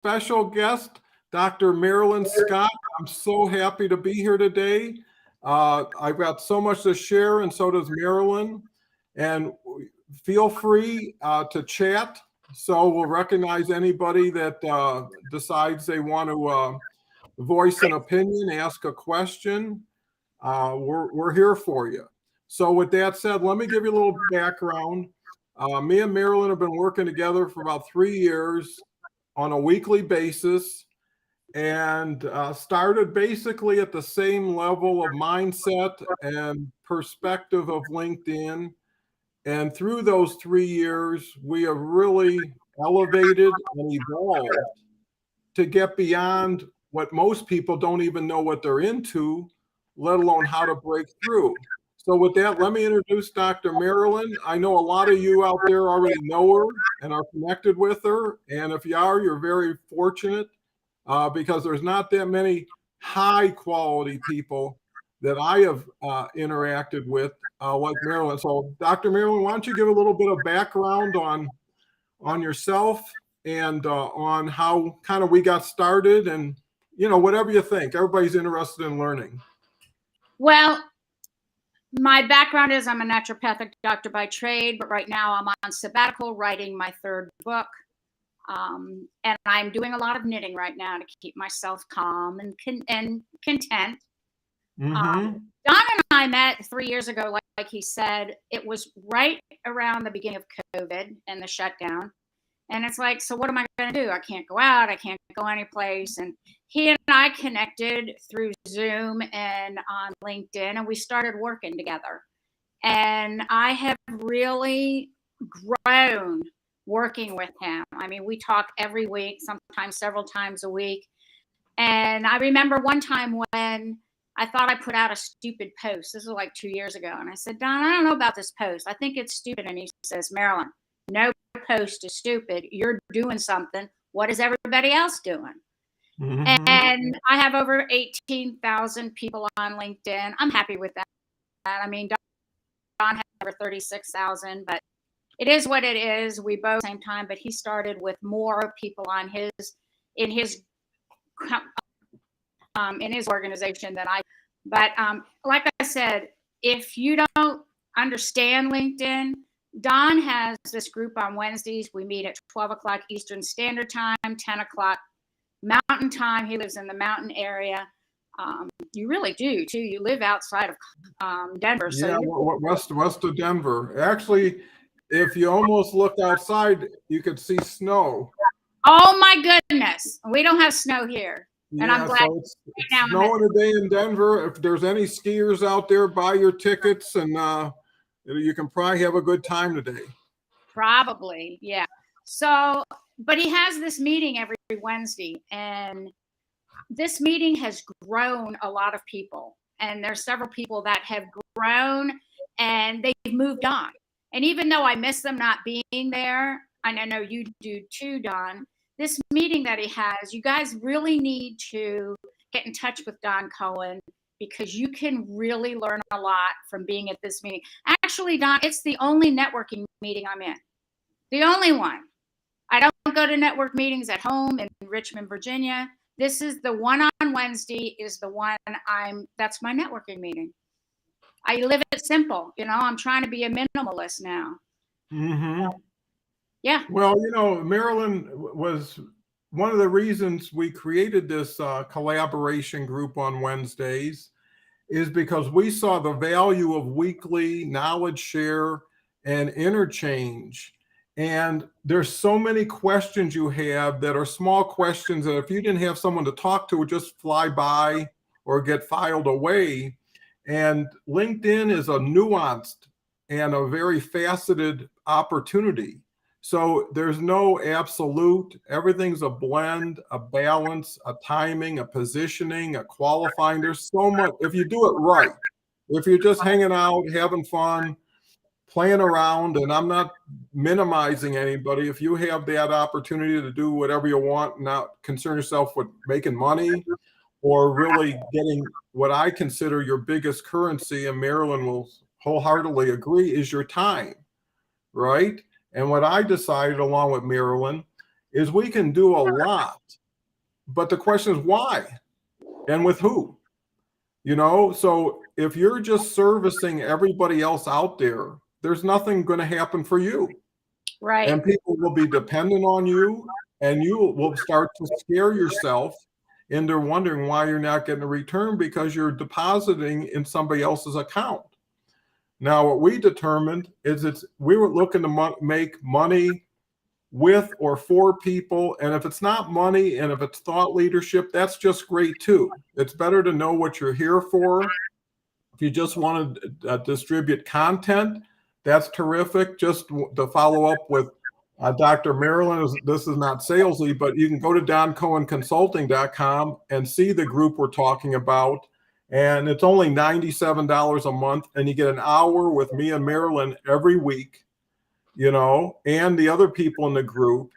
special guest, Dr. Marilyn Scott. I'm so happy to be here today. I've got so much to share, and so does Marilyn. And feel free to chat. So we'll recognize anybody that decides they want to voice an opinion, ask a question. We're here for you. So with that said, let me give you a little background. Me and Marilyn have been working together for about 3 years on a weekly basis, and started basically at the same level of mindset and perspective of LinkedIn. And through those 3 years, we have really elevated and evolved to get beyond what most people don't even know what they're into, let alone how to break through. So with that, let me introduce Dr. Marilyn. I know a lot of you out there already know her and are connected with her. And if you are, you're very fortunate because there's not that many high quality people that I have interacted with like Marilyn. So Dr. Marilyn, why don't you give a little bit of background on yourself and on how kind of we got started, and whatever you think. Everybody's interested in learning. Well, my background is I'm a naturopathic doctor by trade, but right now I'm on sabbatical writing my 3rd book. And I'm doing a lot of knitting right now to keep myself calm and content. Don and I met 3 years ago, like he said. It was right around the beginning of COVID and the shutdown. And it's like, so what am I going to do? I can't go out. I can't go anyplace. And he and I connected through Zoom and on LinkedIn, and we started working together. And I have really grown working with him. I mean, we talk every week, sometimes several times a week. And I remember one time when I thought I put out a stupid post. This was like 2 years ago. And I said, Don, I don't know about this post. I think it's stupid. And he says, Marilyn, no post is stupid. You're doing something. What is everybody else doing? And I have over 18,000 people on LinkedIn. I'm happy with that. I mean, Don has over 36,000, but it is what it is. We both at the same time, but he started with more people on in his organization than I. But like I said, if you don't understand LinkedIn, Don has this group on Wednesdays. We meet at 12 o'clock Eastern Standard Time, 10 o'clock Mountain Time. He lives in the mountain area. You really do, too. You live outside of Denver. So yeah, west of Denver. Actually, if you almost looked outside, you could see snow. Oh, my goodness. We don't have snow here. And yeah, I'm glad. So it's snowing today in Denver. If there's any skiers out there, buy your tickets, and you can probably have a good time today. Probably, yeah. So, but he has this meeting every Wednesday, and this meeting has grown a lot of people. And there's several people that have grown and they've moved on. And even though I miss them not being there, and I know you do too, Don, this meeting that he has, you guys really need to get in touch with Don Cohen, because you can really learn a lot from being at this meeting. Actually, Don, it's the only networking meeting I'm in. The only one. I don't go to network meetings at home in Richmond, Virginia. This is the one on Wednesday is the one that's my networking meeting. I live it simple. I'm trying to be a minimalist now. Yeah. Well, Marilyn was one of the reasons we created this collaboration group on Wednesdays is because we saw the value of weekly knowledge share and interchange. And there's so many questions you have that are small questions that if you didn't have someone to talk to, would just fly by or get filed away. And LinkedIn is a nuanced and a very faceted opportunity. So there's no absolute. Everything's a blend, a balance, a timing, a positioning, a qualifying. There's so much. If you do it right, if you're just hanging out, having fun, playing around, and I'm not minimizing anybody. If you have that opportunity to do whatever you want, not concern yourself with making money or really getting what I consider your biggest currency, and Marilyn will wholeheartedly agree, is your time, right? And what I decided along with Marilyn is we can do a lot, but the question is why and with who? You know, so if you're just servicing everybody else out there, there's nothing going to happen for you. Right. And people will be dependent on you, and you will start to scare yourself into wondering why you're not getting a return because you're depositing in somebody else's account. Now, what we determined is we were looking to make money with or for people. And if it's not money and if it's thought leadership, that's just great too. It's better to know what you're here for. If you just want to distribute content, that's terrific. Just to follow up with Dr. Marilyn, this is not salesy, but you can go to doncohenconsulting.com and see the group we're talking about. And it's only $97 a month, and you get an hour with me and Marilyn every week, you know, and the other people in the group.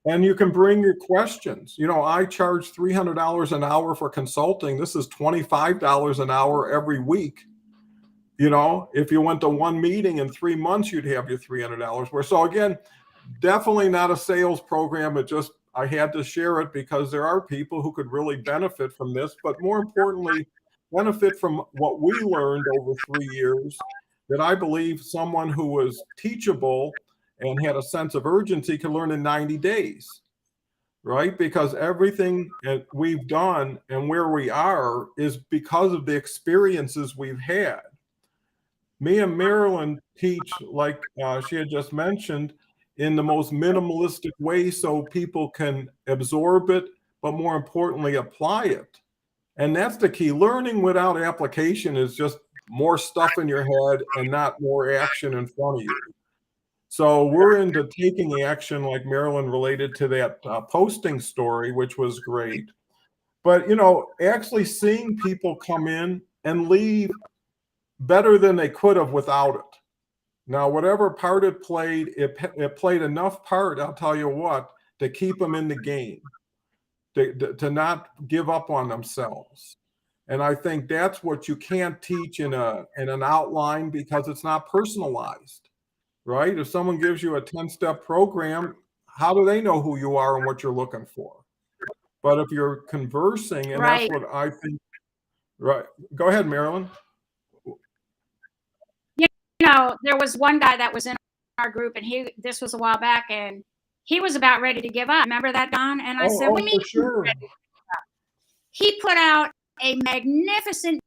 And you can bring your questions. You know, I charge $300 an hour for consulting. This is $25 an hour every week. You know, if you went to one meeting in 3 months, you'd have your $300 worth. So again, definitely not a sales program. It just, I had to share it because there are people who could really benefit from this, but more importantly, benefit from what we learned over 3 years, that I believe someone who was teachable and had a sense of urgency could learn in 90 days, right? Because everything that we've done and where we are is because of the experiences we've had. Me and Marilyn teach, like she had just mentioned, in the most minimalistic way so people can absorb it, but more importantly, apply it. And that's the key. Learning without application is just more stuff in your head and not more action in front of you. So we're into taking action, like Marilyn related to that posting story, which was great. But, you know, actually seeing people come in and leave better than they could have without it. Now, whatever part it played enough part, I'll tell you what, to keep them in the game, to not give up on themselves. And I think that's what you can't teach in an outline because it's not personalized, right? If someone gives you a 10-step program, how do they know who you are and what you're looking for? But if you're conversing, and Right. that's what I think, right? Go ahead, Marilyn. You know, there was one guy that was in our group, and this was a while back, and he was about ready to give up. Remember that, Don? And I said, "What do you mean?" For sure. He put out a magnificent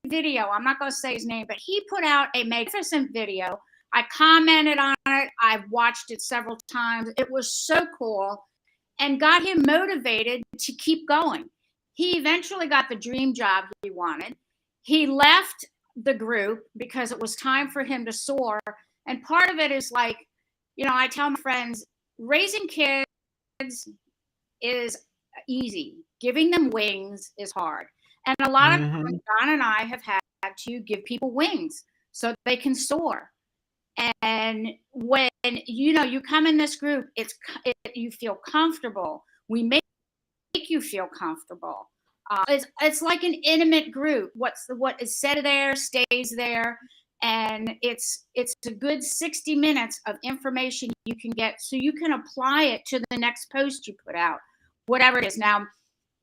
video. I'm not going to say his name, but he put out a magnificent video. I commented on it. I've watched it several times. It was so cool and got him motivated to keep going. He eventually got the dream job he wanted. He left the group because it was time for him to soar. And part of it is like, you know, I tell my friends, raising kids is easy. Giving them wings is hard. And a lot of times, Don and I have had to give people wings so they can soar. And when, you know, you come in this group, you feel comfortable. We make you feel comfortable. It's like an intimate group. What is said there stays there, and it's a good 60 minutes of information you can get, so you can apply it to the next post you put out, whatever it is. Now,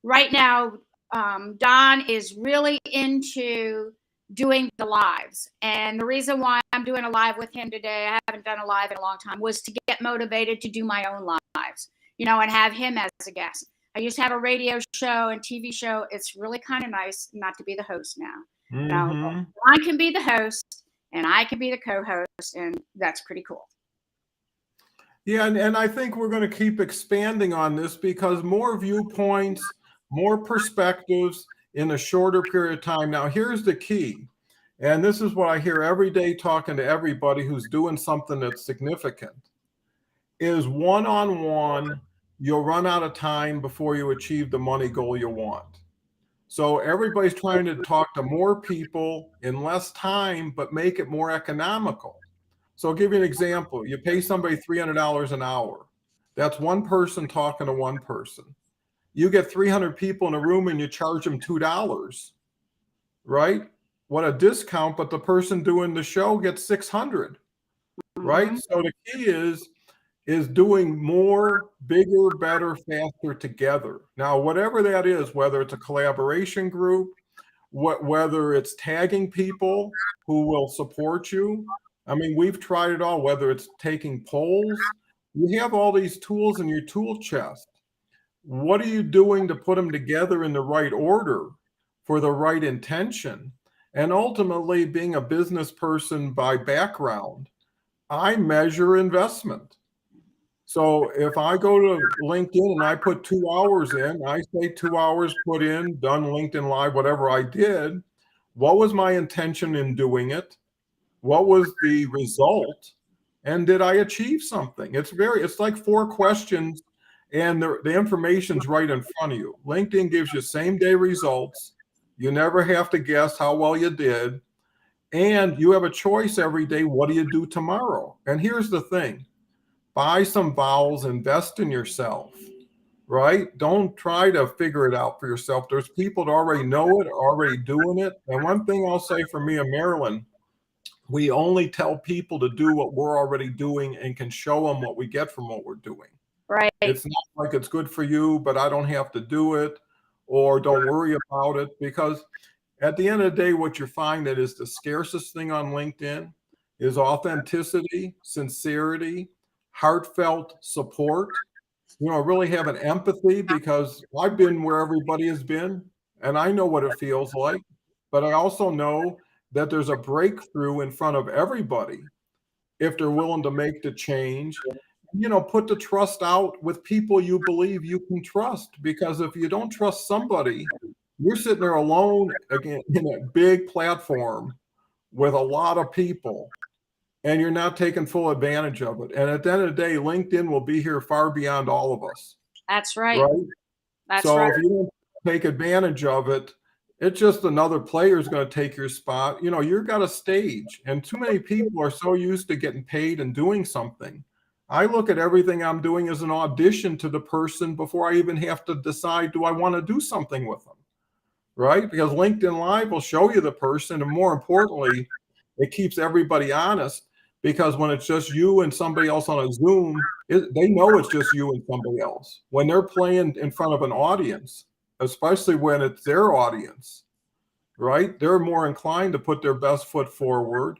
right now, Don is really into doing the lives, and the reason why I'm doing a live with him today, I haven't done a live in a long time, was to get motivated to do my own lives, you know, and have him as a guest. I used to have a radio show and TV show. It's really kind of nice not to be the host now. Now, I can be the host and I can be the co-host, and that's pretty cool. Yeah, and I think we're going to keep expanding on this because more viewpoints, more perspectives in a shorter period of time. Now, here's the key, and this is what I hear every day talking to everybody who's doing something that's significant, is one-on-one, you'll run out of time before you achieve the money goal you want. So everybody's trying to talk to more people in less time, but make it more economical. So I'll give you an example. You pay somebody $300 an hour. That's one person talking to one person. You get 300 people in a room and you charge them $2, right? What a discount, but the person doing the show gets 600, right? So the key is is doing more, bigger, better, faster together. Now, whatever that is, whether it's a collaboration group, whether it's tagging people who will support you. I mean, we've tried it all, whether it's taking polls. You have all these tools in your tool chest. What are you doing to put them together in the right order for the right intention? And ultimately, being a business person by background, I measure investment. So if I go to LinkedIn and I put 2 hours in, I say 2 hours put in, done LinkedIn Live, whatever I did. What was my intention in doing it? What was the result? And did I achieve something? It's like 4 questions, and the information's right in front of you. LinkedIn gives you same day results. You never have to guess how well you did. And you have a choice every day. What do you do tomorrow? And here's the thing. Buy some vowels, invest in yourself, right? Don't try to figure it out for yourself. There's people that already know it, already doing it. And one thing I'll say for me in Maryland, we only tell people to do what we're already doing and can show them what we get from what we're doing. Right. It's not like it's good for you, but I don't have to do it, or don't worry about it, because at the end of the day, what you find that is the scarcest thing on LinkedIn is authenticity, sincerity, heartfelt support. Really have an empathy, because I've been where everybody has been and I know what it feels like. But I also know that there's a breakthrough in front of everybody if they're willing to make the change. Put the trust out with people you believe you can trust, because if you don't trust somebody, you're sitting there alone again in a big platform with a lot of people, and you're not taking full advantage of it. And at the end of the day, LinkedIn will be here far beyond all of us. That's right. Right? That's So right. if you don't take advantage of it, it's just another player is going to take your spot. You've got a stage, and too many people are so used to getting paid and doing something. I look at everything I'm doing as an audition to the person before I even have to decide, do I want to do something with them? Right? Because LinkedIn Live will show you the person. And more importantly, it keeps everybody honest, because when it's just you and somebody else on a Zoom, they know it's just you and somebody else. When they're playing in front of an audience, especially when it's their audience, right? They're more inclined to put their best foot forward,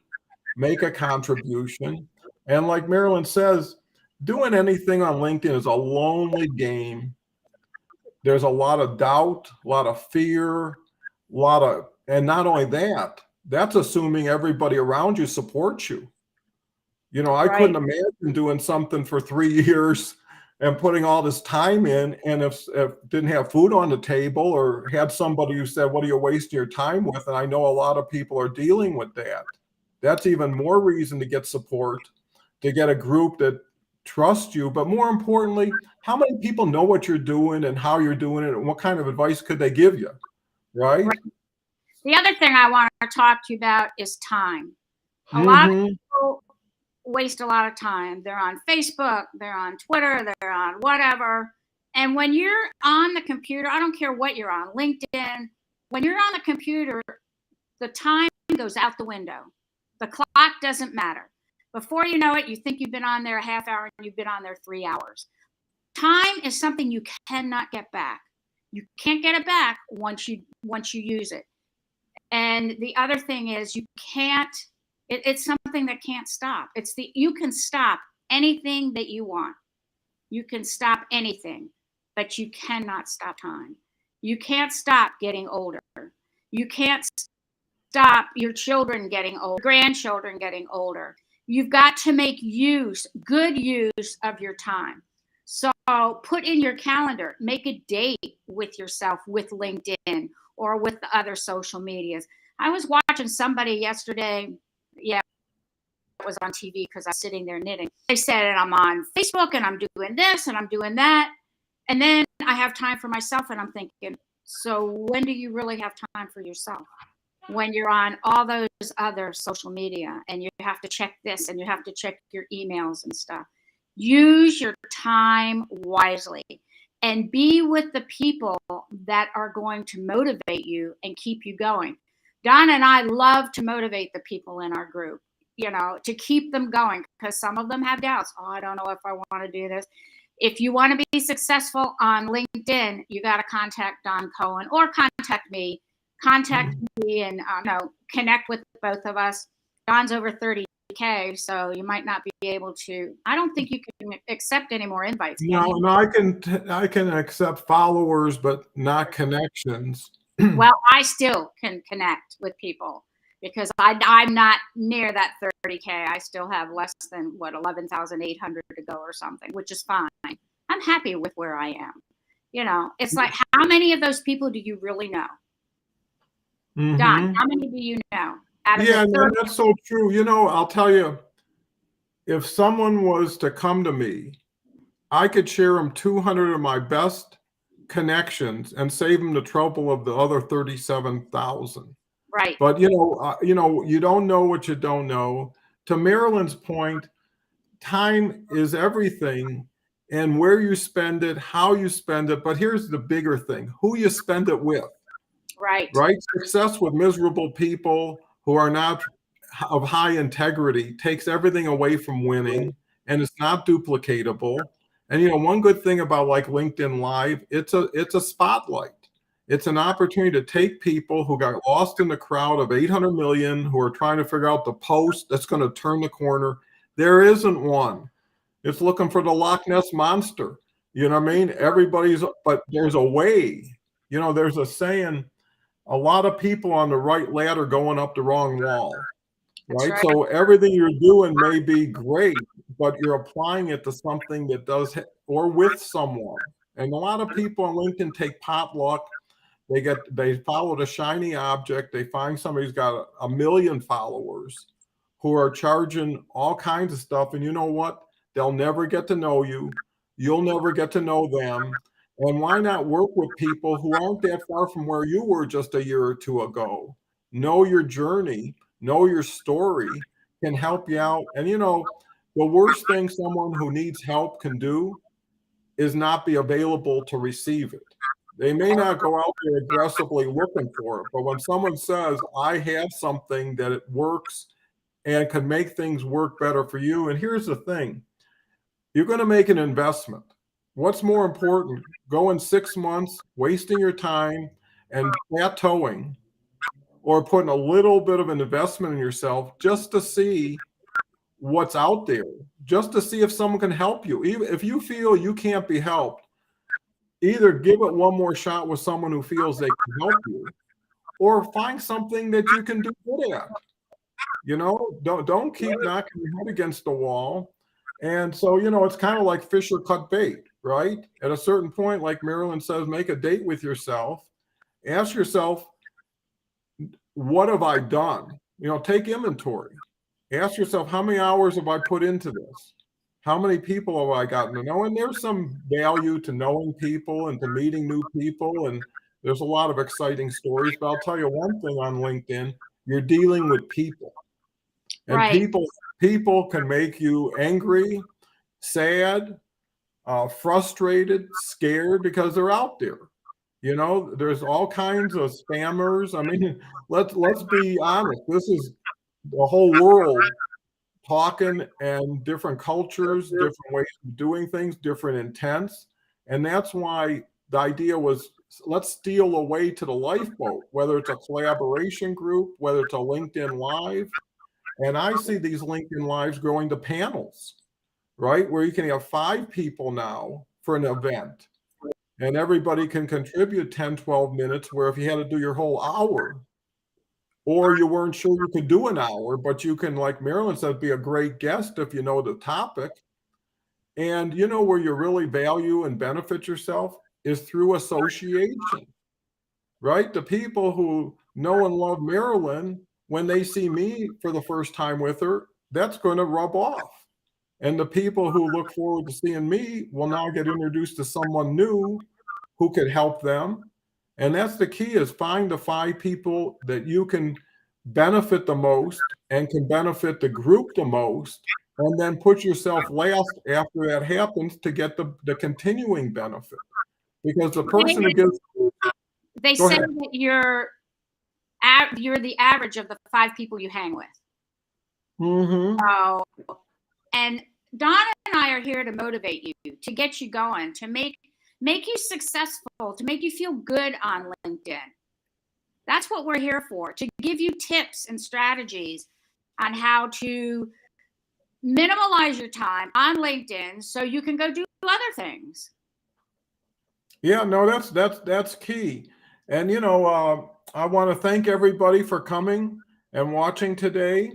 make a contribution. And like Marilyn says, doing anything on LinkedIn is a lonely game. There's a lot of doubt, a lot of fear, and not only that, that's assuming everybody around you supports you. I couldn't imagine doing something for 3 years and putting all this time in, and if didn't have food on the table, or had somebody who said, what are you wasting your time with? And I know a lot of people are dealing with that. That's even more reason to get support, to get a group that trusts you. But more importantly, how many people know what you're doing and how you're doing it, and what kind of advice could they give you? Right? The other thing I want to talk to you about is time. A lot of people waste a lot of time. They're on Facebook, they're on Twitter, they're on whatever. And when you're on the computer, I don't care what you're on, LinkedIn, when you're on the computer, the time goes out the window. The clock doesn't matter. Before you know it, you think you've been on there a half hour and you've been on there 3 hours. Time is something you cannot get back. You can't get it back once you use it. And the other thing is, you can't, it's something that can't stop. You can stop anything that you want. You can stop anything, but you cannot stop time. You can't stop getting older. You can't stop your children getting older, grandchildren getting older. You've got to make good use of your time. So put in your calendar, make a date with yourself, with LinkedIn or with the other social medias. I was watching somebody yesterday. Yeah, it was on TV because I was sitting there knitting. They said, I'm on Facebook and I'm doing this and I'm doing that. And then I have time for myself, and I'm thinking, so when do you really have time for yourself? When you're on all those other social media and you have to check this and you have to check your emails and stuff. Use your time wisely and be with the people that are going to motivate you and keep you going. Don and I love to motivate the people in our group. to keep them going, because some of them have doubts. Oh, I don't know if I want to do this. If you want to be successful on LinkedIn, you got to contact Don Cohen or contact me. Contact me and connect with both of us. Don's over 30K, so you might not be able to. I don't think you can accept any more invites. No, I can accept followers, but not connections. Well, I still can connect with people because I'm not near that 30K. I still have less than 11,800 to go or something, which is fine. I'm happy with where I am. It's like, how many of those people do you really know? Don, how many do you know? Yeah, that's so true. I'll tell you, if someone was to come to me, I could share them 200 of my best connections and save them the trouble of the other 37,000. Right. But you don't know what you don't know. To Marilyn's point, time is everything, and where you spend it, how you spend it. But here's the bigger thing: who you spend it with. Right. Right. Success with miserable people who are not of high integrity takes everything away from winning, and it's not duplicatable. And one good thing about like LinkedIn Live, it's a spotlight. It's an opportunity to take people who got lost in the crowd of 800 million who are trying to figure out the post that's going to turn the corner. There isn't one. It's looking for the Loch Ness monster. You know what I mean? But there's a way. There's a saying, a lot of people on the right ladder going up the wrong wall. Right? So everything you're doing may be great, but you're applying it to something that does, or with someone. And a lot of people on LinkedIn take potluck. They follow the shiny object. They find somebody who's got a million followers who are charging all kinds of stuff. And you know what? They'll never get to know you. You'll never get to know them. And why not work with people who aren't that far from where you were just a year or two ago? Know your journey, know your story, can help you out. And the worst thing someone who needs help can do is not be available to receive it. They may not go out there aggressively looking for it, but when someone says, I have something that it works and can make things work better for you. And here's the thing, you're going to make an investment. What's more important, going 6 months, wasting your time and plateauing, or putting a little bit of an investment in yourself just to see what's out there, just to see if someone can help you. Even if you feel you can't be helped, either give it one more shot with someone who feels they can help you, or find something that you can do good at. Don't keep knocking your head against the wall. And so, it's kind of like fish or cut bait, right? At a certain point, like Marilyn says, make a date with yourself. Ask yourself, what have I done? Take inventory. Ask yourself, how many hours have I put into this? How many people have I gotten to know? And there's some value to knowing people and to meeting new people. And there's a lot of exciting stories. But I'll tell you one thing on LinkedIn, you're dealing with people. And people can make you angry, sad, frustrated, scared, because they're out there. There's all kinds of spammers. I mean, let's be honest. This is the whole world talking, and different cultures, different ways of doing things, different intents. And that's why the idea was, let's steal away to the lifeboat, whether it's a collaboration group, whether it's a LinkedIn Live. And I see these LinkedIn Lives growing to panels, right? Where you can have 5 people now for an event. And everybody can contribute 10, 12 minutes, where if you had to do your whole hour, or you weren't sure you could do an hour, but you can, like Marilyn said, be a great guest if you know the topic. And where you really value and benefit yourself is through association, right? The people who know and love Marilyn, when they see me for the first time with her, that's going to rub off. And the people who look forward to seeing me will now get introduced to someone new who could help them. And that's the key, is find the 5 people that you can benefit the most and can benefit the group the most, and then put yourself last after that happens to get the continuing benefit. Because the person who gives... They say that you're the average of the 5 people you hang with. Mm-hmm. So, and Donna and I are here to motivate you, to get you going, to make you successful, to make you feel good on LinkedIn. That's what we're here for, to give you tips and strategies on how to minimize your time on LinkedIn so you can go do other things. Yeah, no, that's key. And I want to thank everybody for coming and watching today.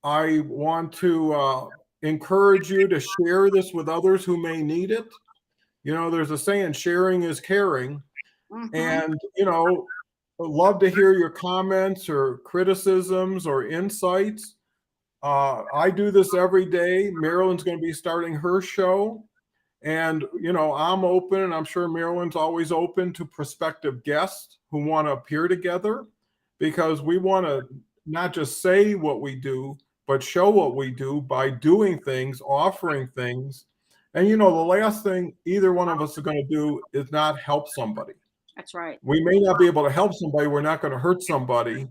I want to encourage you to share this with others who may need it. There's a saying, sharing is caring. Mm-hmm. And, I'd love to hear your comments or criticisms or insights. I do this every day. Marilyn's going to be starting her show. And, I'm open, and I'm sure Marilyn's always open to prospective guests who want to appear together, because we want to not just say what we do, but show what we do by doing things, offering things. And, the last thing either one of us are going to do is not help somebody. That's right. We may not be able to help somebody. We're not going to hurt somebody.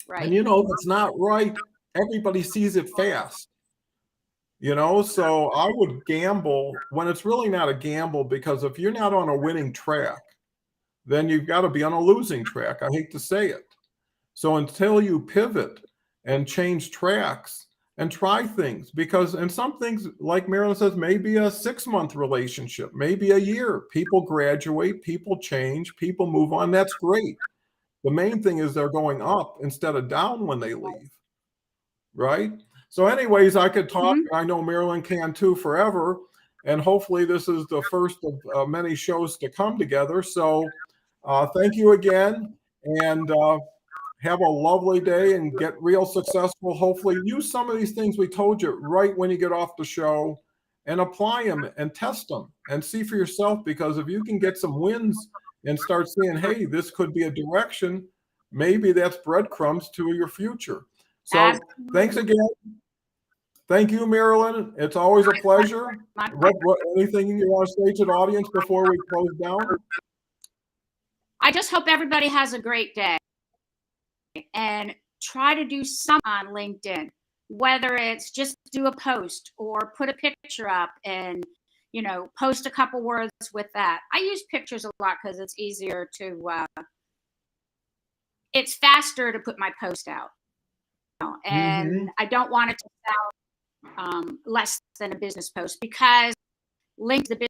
Right. And, if it's not right, everybody sees it fast. So I would gamble when it's really not a gamble, because if you're not on a winning track, then you've got to be on a losing track. I hate to say it. So until you pivot and change tracks and try things, and some things, like Marilyn says, maybe a 6-month relationship, maybe a year. People graduate, people change, people move on. That's great. The main thing is they're going up instead of down when they leave. Right? So anyways, I could talk. Mm-hmm. I know Marilyn can too, forever. And hopefully this is the first of many shows to come together. So thank you again, and have a lovely day and get real successful. Hopefully use some of these things we told you right when you get off the show, and apply them and test them and see for yourself. Because if you can get some wins and start seeing, hey, this could be a direction, maybe that's breadcrumbs to your future. So Absolutely. Thanks again. Thank you, Marilyn. It's always a pleasure. Anything you want to say to the audience before we close down? I just hope everybody has a great day, and try to do some on LinkedIn, whether it's just do a post or put a picture up and, post a couple words with that. I use pictures a lot because it's easier to, it's faster to put my post out. And Mm-hmm. I don't want it to sound less than a business post, because link the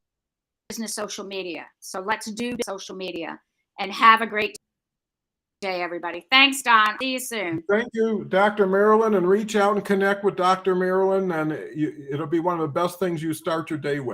business social media. So let's do social media, and have a great day, everybody. Thanks, Don. See you soon. Thank you, Dr. Marilyn, and reach out and connect with Dr. Marilyn, and it'll be one of the best things you start your day with.